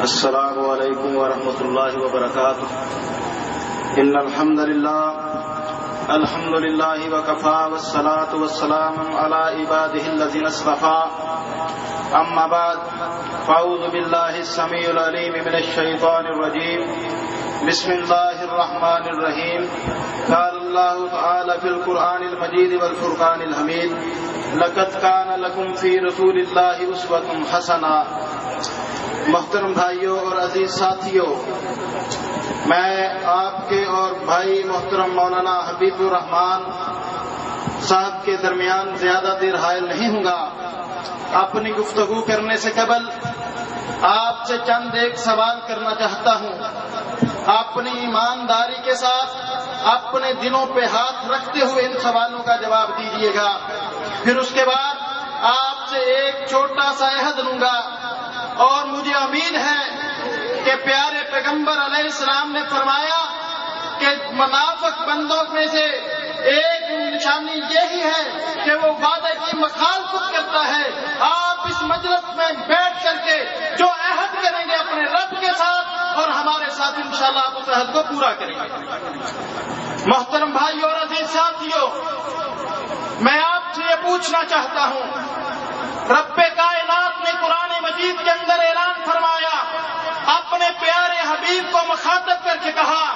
السلام علیکم ورحمۃ اللہ وبرکاتہ. ان الحمد للہ وکفى والصلاة والسلام علی عباده الذین اصطفى. اما بعد فاعوذ باللہ السمیع العلیم من الشیطان الرجیم. بسم اللہ الرحمن الرحیم. قال اللہ تعالی فی القرآن المجید والفرقان الحمید. لقد کان لکم فی رسول اللہ اسوۃ حسنہ. محترم بھائیوں اور عزیز ساتھیوں، میں آپ کے اور بھائی محترم مولانا حبیب الرحمان صاحب کے درمیان زیادہ دیر حائل نہیں ہوں گا. اپنی گفتگو کرنے سے قبل آپ سے چند ایک سوال کرنا چاہتا ہوں. اپنی ایمانداری کے ساتھ اپنے دلوں پہ ہاتھ رکھتے ہوئے ان سوالوں کا جواب دیجیے گا. پھر اس کے بعد آپ سے ایک چھوٹا سا عہد لوں گا، اور مجھے امید ہے کہ پیارے پیغمبر علیہ السلام نے فرمایا کہ منافق بندوں میں سے ایک نشانی یہی ہے کہ وہ وعدے کی مخالفت کرتا ہے. آپ اس مجلس میں بیٹھ کر کے جو عہد کریں گے اپنے رب کے ساتھ اور ہمارے ساتھ انشاءاللہ آپ اس عہد کو پورا کریں گے. محترم بھائی اور عزیز ساتھیوں، میں آپ سے یہ پوچھنا چاہتا ہوں، رب کائنات نے قرآن مجید کے اندر اعلان فرمایا، اپنے پیارے حبیب کو مخاطب کر کے کہا،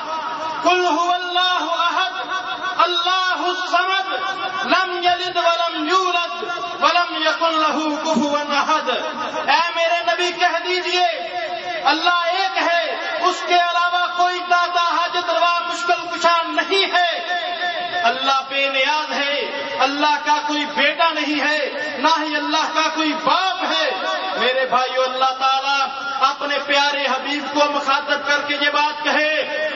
قل هو اللہ احد اللہ الصمد لم یلد ولم یولد ولم یکن له کفوا احد. اے میرے نبی کہہ دیجئے اللہ ایک ہے، اس کے علاوہ کوئی دادا حاجت روا مشکل کشا نہیں ہے. اللہ بے نیاز ہے، اللہ کا کوئی بیٹا نہیں ہے، نہ ہی اللہ کا کوئی باپ ہے. میرے بھائیو، اللہ تعالیٰ اپنے پیارے حبیب کو مخاطب کر کے یہ بات کہے،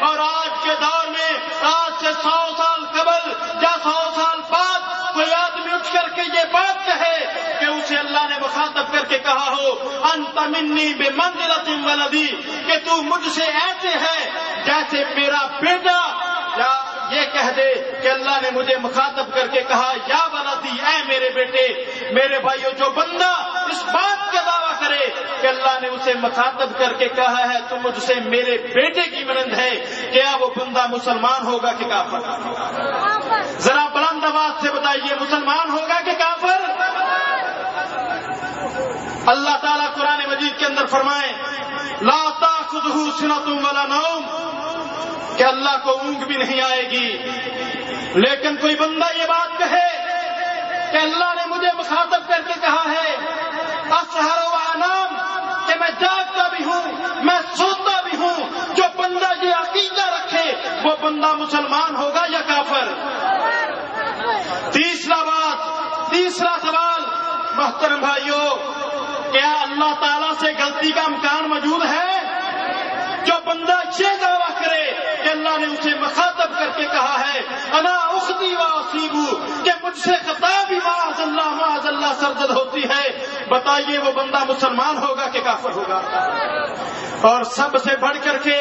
اور آج کے دور میں آج سے 100 سال قبل یا 100 سال بعد کوئی آدمی اٹھ کر کے یہ بات کہے کہ اسے اللہ نے مخاطب کر کے کہا ہو، انت منی بمنزلۃ ولدی، کہ تو مجھ سے ایسے ہے جیسے میرا بیٹا. یا یہ کہہ دے کہ اللہ نے مجھے مخاطب کر کے کہا یا ولدی، اے میرے بیٹے. میرے بھائیو، جو بندہ اس بات کا دعویٰ کرے کہ اللہ نے اسے مخاطب کر کے کہا ہے تو مجھ سے میرے بیٹے کی مانند ہے، کیا وہ بندہ مسلمان ہوگا کہ کافر؟ ذرا بلند آواز سے بتائیے، مسلمان ہوگا کہ کافر؟ اللہ تعالیٰ قرآن مجید کے اندر فرمائے، لا تأخذہ سنۃ ولا نوم، کہ اللہ کو اونگ بھی نہیں آئے گی. لیکن کوئی بندہ یہ بات کہے کہ اللہ نے مجھے مخاطب کر کے کہا ہے اسحر و انام، کہ میں جاگتا بھی ہوں میں سوتا بھی ہوں، جو بندہ یہ عقیدہ رکھے وہ بندہ مسلمان ہوگا یا کافر؟ تیسرا سوال، محترم بھائیوں، کیا اللہ تعالیٰ سے غلطی کا امکان موجود ہے؟ جو بندہ یہ دعویٰ کرے کہ اللہ نے اسے مخاطب کر کے کہا ہے انا اختی و اصیبو، کہ مجھ سے خطا بھی معاذ اللہ سرزد ہوتی ہے، بتائیے وہ بندہ مسلمان ہوگا کہ کافر ہوگا؟ اور سب سے بڑھ کر کے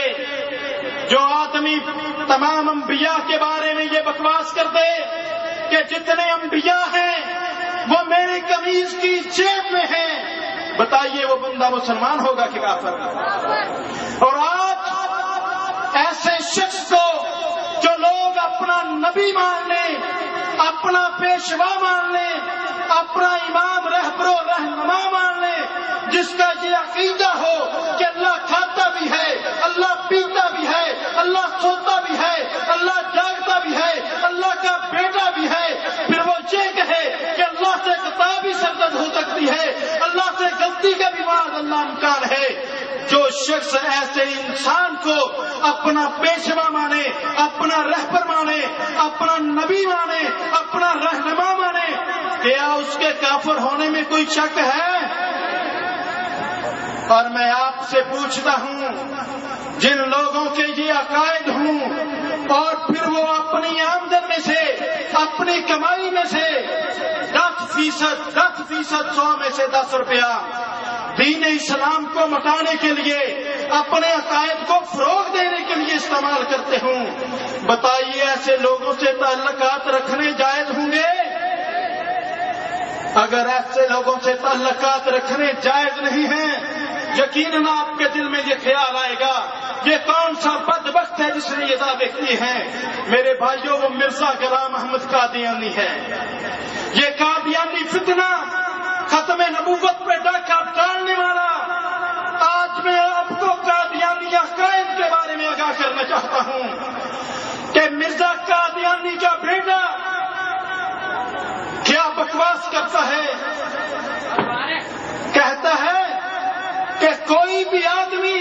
جو آدمی تمام انبیاء کے بارے میں یہ بکواس کر دے کہ جتنے انبیاء ہیں وہ میری قمیض کی جیب میں ہیں، بتائیے وہ بندہ مسلمان ہوگا کہ کافر؟ اور آج ایسے شخص کو جو لوگ اپنا نبی مان لیں، اپنا پیشوا مان لیں، اپنا امام رہبر و رہنما مان لیں، جس کا یہ عقیدہ ہو کہ اللہ کھاتا بھی ہے، اللہ پیتا بھی ہے، اللہ سوتا بھی ہے، اللہ جاگتا بھی ہے، اللہ کا بیٹا بھی ہے، پھر وہ یہ کہے کہ اللہ سے خطا بھی سرزد ہو سکتی ہے، اللہ سے غلطی کا بھی معاذ اللہ امکان ہے. جو شخص ایسے انسان کو اپنا پیشوا مانے، اپنا رہبر مانے، اپنا نبی مانے، اپنا رہنما مانے، کیا اس کے کافر ہونے میں کوئی شک ہے؟ اور میں آپ سے پوچھتا ہوں، جن لوگوں کے یہ عقائد ہوں اور پھر وہ اپنی آمدن میں سے، اپنی کمائی میں سے 10% 100 میں سے 10 روپیہ دین اسلام کو مٹانے کے لیے، اپنے عقائد کو فروغ دینے کے لیے استعمال کرتے ہوں، بتائیے ایسے لوگوں سے تعلقات رکھنے جائز ہوں گے؟ اگر ایسے لوگوں سے تعلقات رکھنے جائز نہیں ہیں یقیناً آپ کے دل میں یہ خیال آئے گا یہ کون سا بدبخت ہے جس نے یہ دعوے کیے ہیں۔ میرے بھائیوں، وہ مرزا غلام احمد قادیانی ہے۔ یہ قادیانی فتنہ ختم نبوت پہ ڈاکہ ڈالنے والا۔ آج میں آپ کو قادیانی عقائد کے بارے میں آگاہ کرنا چاہتا ہوں کہ مرزا قادیانی کا بیٹا کیا بکواس کرتا ہے۔ کہتا ہے کہ کوئی بھی آدمی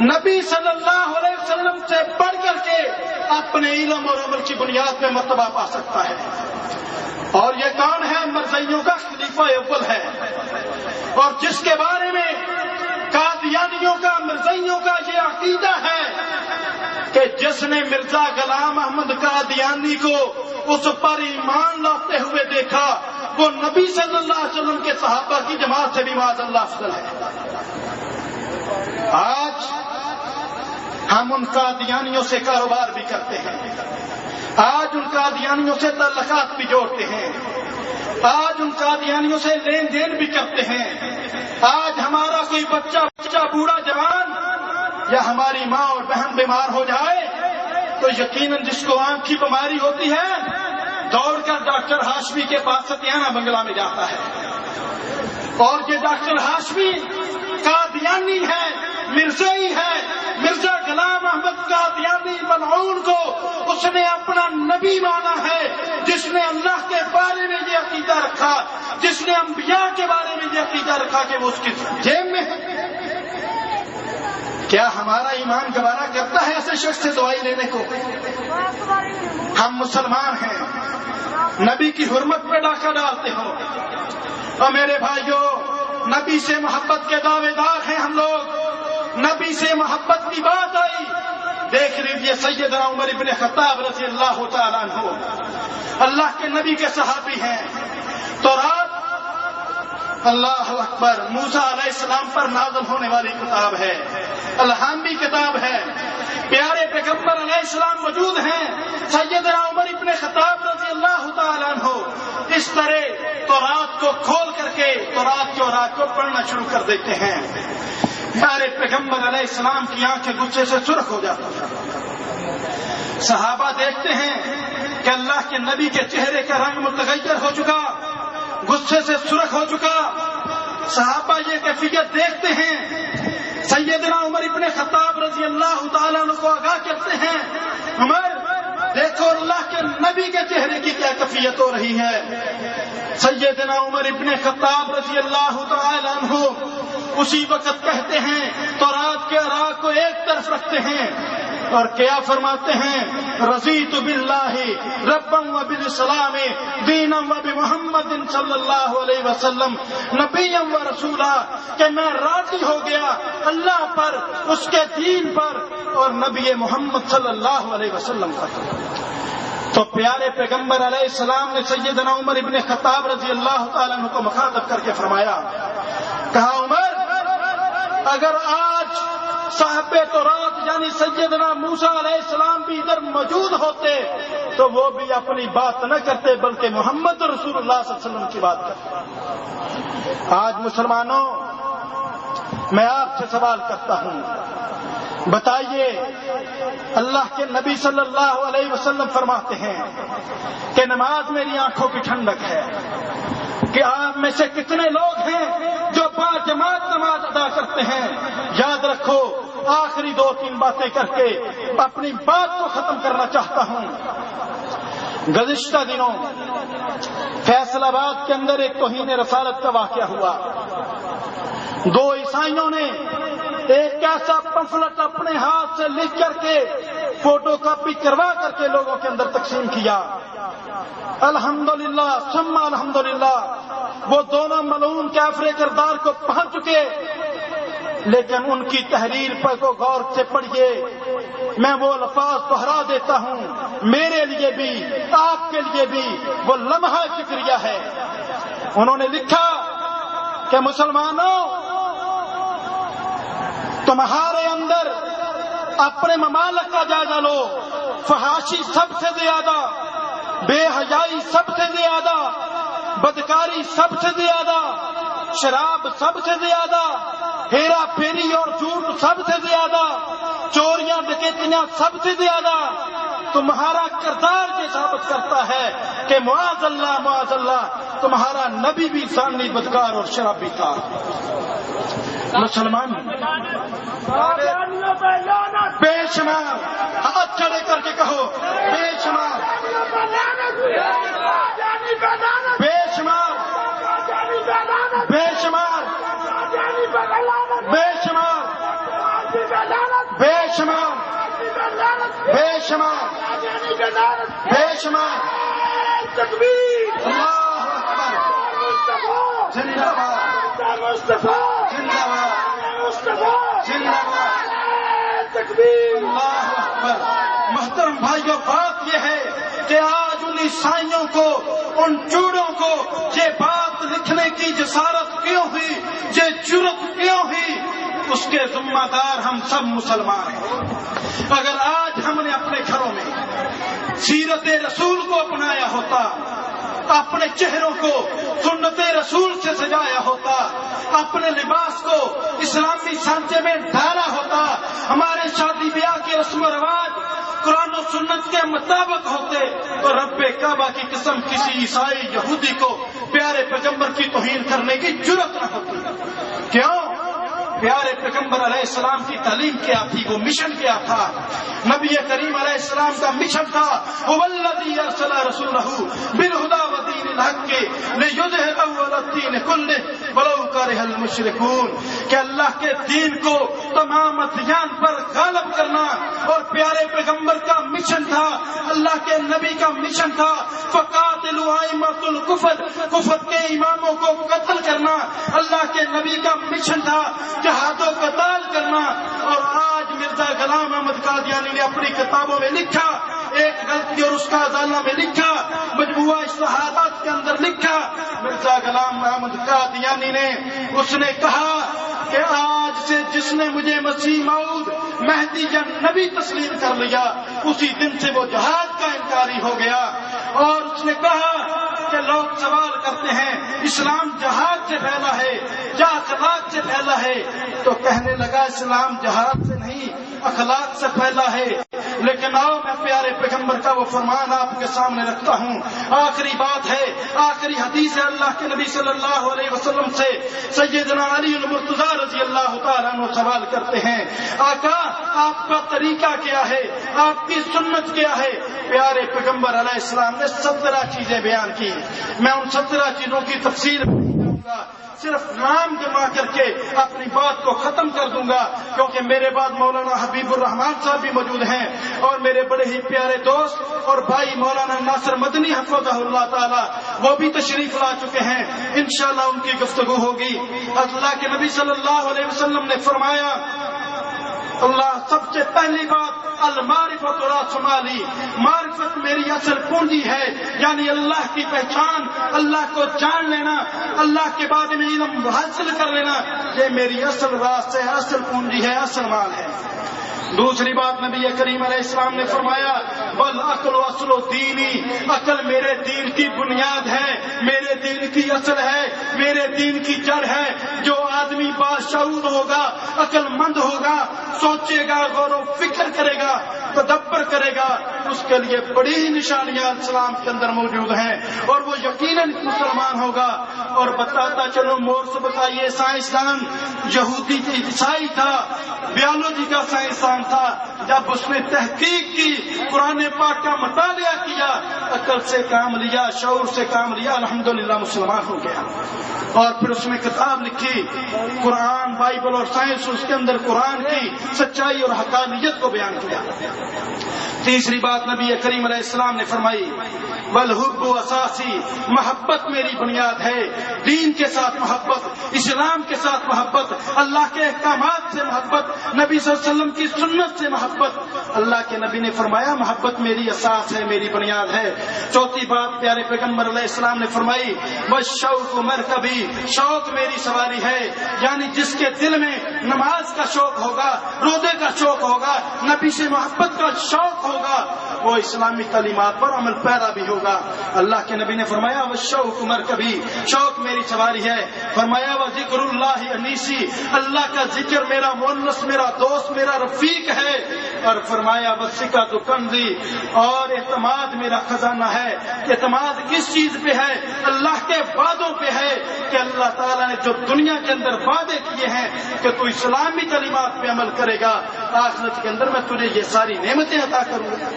نبی صلی اللہ علیہ وسلم سے بڑھ کر کے اپنے علم اور عمل کی بنیاد پہ مرتبہ پا سکتا ہے۔ اور یہ کون ہے؟ مرزائیوں کا خلیفہ اول ہے، اور جس کے بارے میں قادیانیوں کا، مرزائیوں کا یہ عقیدہ ہے کہ جس نے مرزا غلام احمد قادیانی کو اس پر ایمان لاتے ہوئے دیکھا وہ نبی صلی اللہ علیہ وسلم کے صحابہ کی جماعت سے بھی معاذ اللہ افضل ہے۔ آج ہم ان قادیانیوں سے کاروبار بھی کرتے ہیں، آج ان قادیانیوں سے تعلقات بھی جوڑتے ہیں، آج ان قادیانیوں سے لین دین بھی کرتے ہیں۔ آج ہمارا کوئی بچہ بوڑھا جوان یا ہماری ماں اور بہن بیمار ہو جائے تو یقیناً جس کو آنکھ کی بیماری ہوتی ہے دوڑ کر ڈاکٹر ہاشمی کے پاس ستیانہ بنگلہ میں جاتا ہے، اور یہ ڈاکٹر ہاشمی قادیانی ہے، مرزائی ہے۔ مرزا غلام احمد قادیانی ملعون کو اس نے اپنا نبی مانا ہے، جس نے اللہ کے بارے میں یہ عقیدہ رکھا، جس نے انبیاء کے بارے میں یہ عقیدہ رکھا کہ وہ اس کی جیب میں ہے۔ کیا ہمارا ایمان گوارا کرتا ہے ایسے شخص سے دوائی لینے کو؟ ہم مسلمان ہیں، نبی کی حرمت پہ ڈاکہ ڈالتے ہو۔ اور میرے بھائیوں، نبی سے محبت کے دعوے دار ہیں ہم لوگ۔ نبی سے محبت کی بات آئی، دیکھ لیجیے سیدنا عمر ابن خطاب رضی اللہ تعالیٰ عنہ اللہ کے نبی کے صحابی ہیں۔ تو رات اللہ اکبر موسیٰ علیہ السلام پر نازل ہونے والی کتاب ہے، الحامی کتاب ہے، پیارے پیغمبر علیہ السلام موجود ہیں، سیدنا عمر ابن خطاب رضی اللہ تعالیٰ عنہ اس طرح تورات کو کھول کر کے تورات کے اوراق کو پڑھنا شروع کر دیتے ہیں۔ پیارے پیغمبر علیہ السلام کی آنکھیں غصے سے سرخ ہو جاتی ہیں۔ صحابہ دیکھتے ہیں کہ اللہ کے نبی کے چہرے کا رنگ متغیر ہو چکا، غصے سے سرخ ہو چکا۔ صحابہ یہ کیفیت دیکھتے ہیں، سیدنا عمر ابن خطاب رضی اللہ تعالیٰ عنہ کو آگاہ کرتے ہیں، عمر دیکھو اللہ کے نبی کے چہرے کی کیا کیفیت ہو رہی ہے۔ سیدنا عمر ابن خطاب رضی اللہ تعالیٰ عنہ اسی وقت کہتے ہیں، تورات کے اوراق کو ایک طرف رکھتے ہیں اور کیا فرماتے ہیں، رضیت باللہ ربا وبالاسلام دینا وبمحمد صلی اللہ علیہ وسلم نبیا ورسولا، کہ میں راضی ہو گیا اللہ پر، اس کے دین پر اور نبی محمد صلی اللہ علیہ وسلم پر۔ تو پیارے پیغمبر علیہ السلام نے سیدنا عمر ابن خطاب رضی اللہ تعالیٰ عنہ کو مخاطب کر کے فرمایا، کہا عمر اگر آج صاحب تورات یعنی سیدنا موسیٰ علیہ السلام بھی ادھر موجود ہوتے تو وہ بھی اپنی بات نہ کرتے بلکہ محمد رسول اللہ صلی اللہ علیہ وسلم کی بات کرتے۔ آج مسلمانوں، میں آپ سے سوال کرتا ہوں، بتائیے اللہ کے نبی صلی اللہ علیہ وسلم فرماتے ہیں کہ نماز میری آنکھوں کی ٹھنڈک ہے، کہ آپ میں سے کتنے لوگ ہیں جو با جماعت نماز ادا کرتے ہیں؟ یاد رکھو، آخری 2-3 باتیں کر کے اپنی بات کو ختم کرنا چاہتا ہوں۔ گزشتہ دنوں فیصل آباد کے اندر ایک توہین رسالت کا واقعہ ہوا۔ 2 عیسائیوں نے ایک ایسا پمفلٹ اپنے ہاتھ سے لکھ کر کے فوٹو کاپی کروا کر کے لوگوں کے اندر تقسیم کیا۔ الحمدللہ ثم الحمدللہ وہ دونوں ملعون کافر کردار کو پہنچ چکے، لیکن ان کی تحریر پر کو غور سے پڑھیے، میں وہ الفاظ دہرا دیتا ہوں، میرے لیے بھی آپ کے لیے بھی وہ لمحہ شکریہ ہے۔ انہوں نے لکھا کہ مسلمانوں، تمہارے اندر اپنے ممالک کا جائزہ لو، فحاشی سب سے زیادہ، بے حیائی سب سے زیادہ، بدکاری سب سے زیادہ، شراب سب سے زیادہ، ہیرا پھیری اور جھوٹ سب سے زیادہ، چوریاں ڈکیتیاں سب سے زیادہ تمہارا کردار یہ ثابت کرتا ہے کہ معاذ اللہ تمہارا نبی بھی ثانی بدکار اور شرابی تھا۔ مسلمان بے شمار، ہاتھ چڑھے کر کے کہو بے شمار، بے شمار، بے شمار، بے شمار، بے شمار، بے شمار، بے شمار تکبیر، اللہ اکبر، زندہ باد مصطفیٰ، زندہ باد مصطفیٰ، زندہ باد تکبیر، اللہ اکبر۔ محترم بھائیوں، بات یہ ہے کہ آج ان عیسائیوں کو، ان چوڑوں کو یہ بات لکھنے کی جسارت کیوں ہوئی، یہ جرأت کیوں ہوئی؟ اس کے ذمہ دار ہم سب مسلمان ہیں۔ اگر آج ہم نے اپنے گھروں میں سیرت رسول کو اپنایا ہوتا، اپنے چہروں کو سنت رسول سے سجایا ہوتا، اپنے لباس کو اسلامی سانچے میں ڈالا ہوتا، ہمارے شادی بیاہ کے رسم و رواج قرآن و سنت کے مطابق ہوتے، تو رب کعبہ کی قسم کسی عیسائی یہودی کو پیارے پیغمبر کی توہین کرنے کی جرأت نہ ہوتی۔ کیوں؟ پیارے پیغمبر علیہ السلام کی تعلیم کیا تھی، وہ مشن کیا تھا؟ نبی کریم علیہ السلام کا مشن تھا والذی ارسل رسولہ بالہدی ودین الحق لیظہرہ علی الدین کلہ ولو کرہ المشرکون، کہ اللہ کے دین کو تمام ادیان پر غالب کرنا، اور پیارے پیغمبر کا مشن تھا، اللہ کے نبی کا مشن تھا فقاتلوا ائمۃ الکفر، کفر کے اماموں کو قتل کرنا، اللہ کے نبی کا مشن تھا جہاد و قتال کرنا۔ اور آج مرزا غلام احمد قادیانی نے اپنی کتابوں میں لکھا، ایک غلطی اور اس کا ازالہ میں لکھا، مجموعہ اصلاحات کے اندر لکھا، مرزا غلام احمد قادیانی نے، اس نے کہا کہ آج سے جس نے مجھے مسیح موعود مہدی یا نبی تسلیم کر لیا، اسی دن سے وہ جہاد کا انکاری ہو گیا۔ اور اس نے کہا کہ لوگ سوال کرتے ہیں اسلام جہاد سے پھیلا ہے یا اخلاق سے پھیلا ہے، تو کہنے لگا اسلام جہاد سے نہیں اخلاق سے پھیلا ہے۔ لیکن آؤ میں پیارے پیغمبر کا وہ فرمان آپ کے سامنے رکھتا ہوں۔ آخری بات ہے، آخری حدیث ہے اللہ کے نبی صلی اللہ علیہ وسلم سے سیدنا علی المرتضیٰ رضی اللہ تعالیٰ عنہ سوال کرتے ہیں، آقا آپ کا طریقہ کیا ہے، آپ کی سنت کیا ہے؟ پیارے پیغمبر علیہ السلام نے 17 چیزیں بیان کی۔ میں ان 17 چیزوں کی تفصیل نہیں کروں گا، صرف نام جمع کر کے اپنی بات کو ختم کر دوں گا، کیونکہ میرے بعد مولانا حبیب الرحمان صاحب بھی موجود ہیں، اور میرے بڑے ہی پیارے دوست اور بھائی مولانا ناصر مدنی حفظہ اللہ تعالی، وہ بھی تشریف لا چکے ہیں، انشاءاللہ ان کی گفتگو ہوگی۔ اللہ کے نبی صلی اللہ علیہ وسلم نے فرمایا، اللہ سب سے پہلی بات المعرفت راس مالی، معرفت میری اصل پونجی ہے، یعنی اللہ کی پہچان، اللہ کو جان لینا، اللہ کے بارے میں علم حاصل کر لینا، یہ میری اصل راس ہے، اصل پونجی ہے، اصل مال ہے۔ دوسری بات نبی کریم علیہ السلام نے فرمایا والعقل اصل دینی، عقل میرے دین کی بنیاد ہے، میرے دین کی اصل ہے، میرے دین کی جڑ ہے۔ جو آدمی باشعور ہوگا، عقل مند ہوگا، سوچے گا، غور و فکر کرے گا، تدبر کرے گا، اس کے لیے بڑی ہی نشانیاں اسلام کے اندر موجود ہیں، اور وہ یقیناً مسلمان ہوگا۔ اور بتاتا چلو، مور سے بتائیے، سائنسدان یہودی عیسائی تھا، بیولوجی کا سائنسدان تھا، جب اس نے تحقیق کی، قرآن پاک کا مطالعہ کیا، عقل سے کام لیا، شعور سے کام لیا، الحمدللہ مسلمان ہو گیا۔ اور پھر اس نے کتاب لکھی، قرآن، بائبل اور سائنس، اس کے اندر قرآن کی سچائی اور حقانیت کو بیان کیا۔ تیسری بات نبی کریم علیہ السلام نے فرمائی والحب اساسی، محبت میری بنیاد ہے، دین کے ساتھ محبت، اسلام کے ساتھ محبت، اللہ کے احکامات سے محبت، نبی صلی اللہ علیہ وسلم کی سنت سے محبت۔ اللہ کے نبی نے فرمایا محبت میری اساس ہے، میری بنیاد ہے۔ چوتھی بات پیارے پیغمبر علیہ السلام نے فرمائی والشوق مرکبی، شوق میری سواری ہے، یعنی جس کے دل میں نماز کا شوق ہوگا، روزے کا شوق ہوگا، نبی سے محبت کا شوق ہوگا، وہ اسلامی تعلیمات پر عمل پیرا بھی ہوگا۔ اللہ کے نبی نے فرمایا والشوق مرکبی، شوق میری سواری ہے۔ فرمایا وذکر اللہ انیسی، اللہ کا ذکر میرا مونس، میرا دوست، میرا رفیق ہے۔ اور فرمایا والثقۃ کنزی، اور اعتماد میرا خزانہ ہے۔ اعتماد کس چیز پہ ہے؟ اللہ کے وعدوں پہ ہے کہ اللہ تعالیٰ نے جو دنیا کے اندر وعدے کیے ہیں کہ تو اسلامی تعلیمات پہ عمل کرے گا، آخرت کے اندر میں تجھے یہ ساری نعمتیں عطا کروں گا۔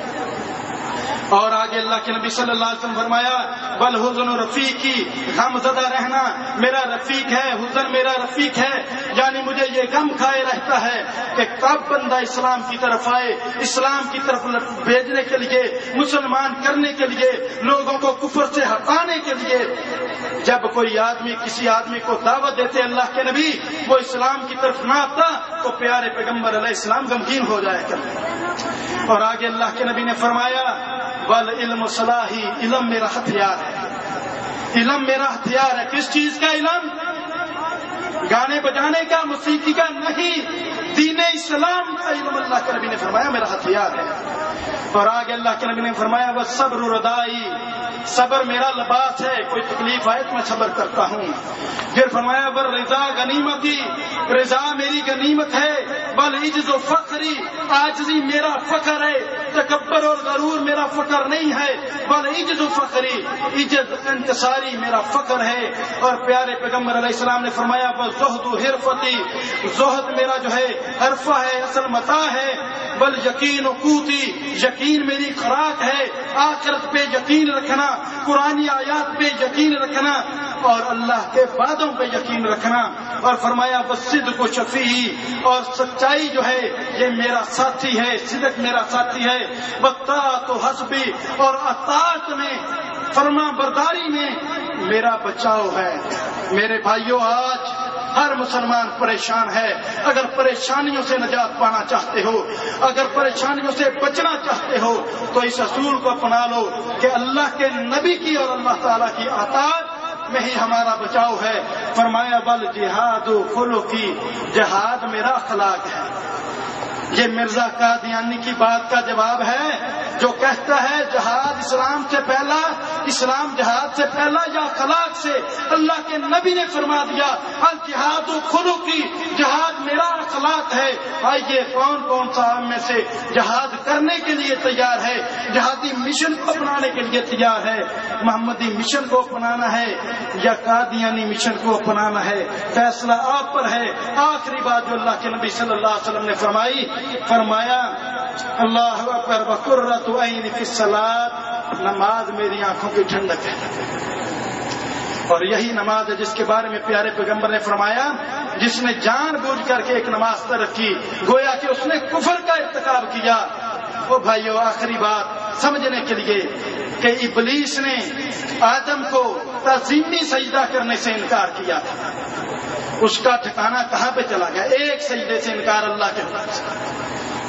اور آگے اللہ کے نبی صلی اللہ علیہ وسلم فرمایا والحزن رفیقی، غم زدہ رہنا میرا رفیق ہے، حزن میرا رفیق ہے، یعنی مجھے یہ غم کھائے رہتا ہے کہ کب بندہ اسلام کی طرف آئے، اسلام کی طرف بھیجنے کے لیے، مسلمان کرنے کے لیے، لوگوں کو کفر سے ہٹانے کے لیے۔ جب کوئی آدمی کسی آدمی کو دعوت دیتے اللہ کے نبی، وہ اسلام کی طرف نہ آتا تو پیارے پیغمبر علیہ السلام غمگین ہو جایا کرتے۔ اور آگے اللہ کے نبی نے فرمایا والعلم صلاحی، علم میرا ہتھیار ہے، علم میرا ہتھیار ہے۔ کس چیز کا علم؟ گانے بجانے کا، موسیقی کا نہیں، دین اسلام کا علم اللہ کے نبی نے فرمایا میرا ہتھیار ہے۔ اور آگے اللہ کے نبی نے فرمایا والصبر ردائی، صبر میرا لباس ہے، کوئی تکلیف آئے تو میں صبر کرتا ہوں۔ پھر فرمایا والرضا غنیمتی، رضا میری غنیمت ہے۔ والعجز فخری، عاجزی میرا فخر ہے، تکبر اور غرور میرا فخر نہیں ہے۔ والعجز فخری، عجز انتصاری میرا فخر ہے۔ اور پیارے پیغمبر علیہ السلام نے فرمایا والزہد حرفتی، زہد میرا جو ہے حرفہ ہے، اصل متاع ہے۔ بل یقین قوتی، یقین میری خوراک ہے۔ آخرت پہ یقین رکھنا، قرآنی آیات پہ یقین رکھنا، اور اللہ کے وعدوں پہ یقین رکھنا۔ اور فرمایا والصدق شفیعی، اور سچائی جو ہے یہ میرا ساتھی ہے، صدق میرا ساتھی ہے۔ والطاعۃ حسبی، اور اطاعت میں، فرما برداری میں میرا بچاؤ ہے۔ میرے بھائیوں، آج ہر مسلمان پریشان ہے۔ اگر پریشانیوں سے نجات پانا چاہتے ہو، اگر پریشانیوں سے بچنا چاہتے ہو، تو اس اصول کو اپنا لو کہ اللہ کے نبی کی اور اللہ تعالیٰ کی اطاعت میں ہی ہمارا بچاؤ ہے۔ فرمایا بل جہاد خلقی، جہاد میرا اخلاق ہے۔ یہ مرزا قادیانی کی بات کا جواب ہے جو کہتا ہے جہاد اسلام سے پہلا، اسلام جہاد سے پہلا یا اخلاق سے؟ اللہ کے نبی نے فرما دیا الجہاد خلقی، جہاد میرا اخلاق ہے۔ آئیے کون کون سا ہم میں سے جہاد کرنے کے لیے تیار ہے، جہادی مشن کو اپنانے کے لیے تیار ہے؟ محمدی مشن کو اپنانا ہے یا قادیانی مشن کو اپنانا ہے؟ فیصلہ آپ پر ہے۔ آخری بات جو اللہ کے نبی صلی اللہ علیہ وسلم نے فرمایا اللہ اکبر وقرۃ عین فی الصلاۃ، نماز میری آنکھوں کی ٹھنڈک ہے۔ اور یہی نماز ہے جس کے بارے میں پیارے پیغمبر نے فرمایا جس نے جان بوجھ کر کے ایک نماز ترک کی گویا کہ اس نے کفر کا ارتکاب کیا۔ وہ بھائیو، آخری بات سمجھنے کے لیے کہ ابلیس نے آدم کو تعظیمی سجدہ کرنے سے انکار کیا تھا، اس کا ٹھکانہ کہاں پہ چلا گیا؟ ایک سجدے سے انکار اللہ کے حکم سے۔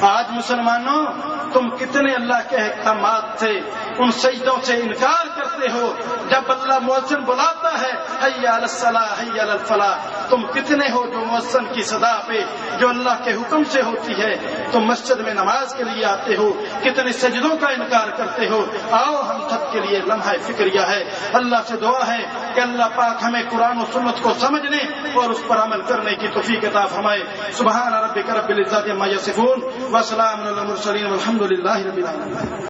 آج مسلمانوں، تم کتنے اللہ کے احکامات سے، ان سجدوں سے انکار کرتے ہو؟ جب اللہ مؤذن بلاتا ہے حی علی الصلاۃ حی علی الفلاح، تم کتنے ہو جو مؤذن کی صدا پہ جو اللہ کے حکم سے ہوتی ہے تم مسجد میں نماز کے لیے آتے ہو؟ کتنے سجدوں کا انکار کرتے ہو؟ آؤ ہم سب کے لیے لمحہ فکریہ ہے۔ اللہ سے دعا ہے کہ اللہ پاک ہمیں قرآن و سنت کو سمجھنے اور اس پر عمل کرنے کی توفیق عطا فرمائے۔ سبحان ربک رب العزۃ عما یصفون وسلام علی المرسلین والحمد للہ رب العالمین۔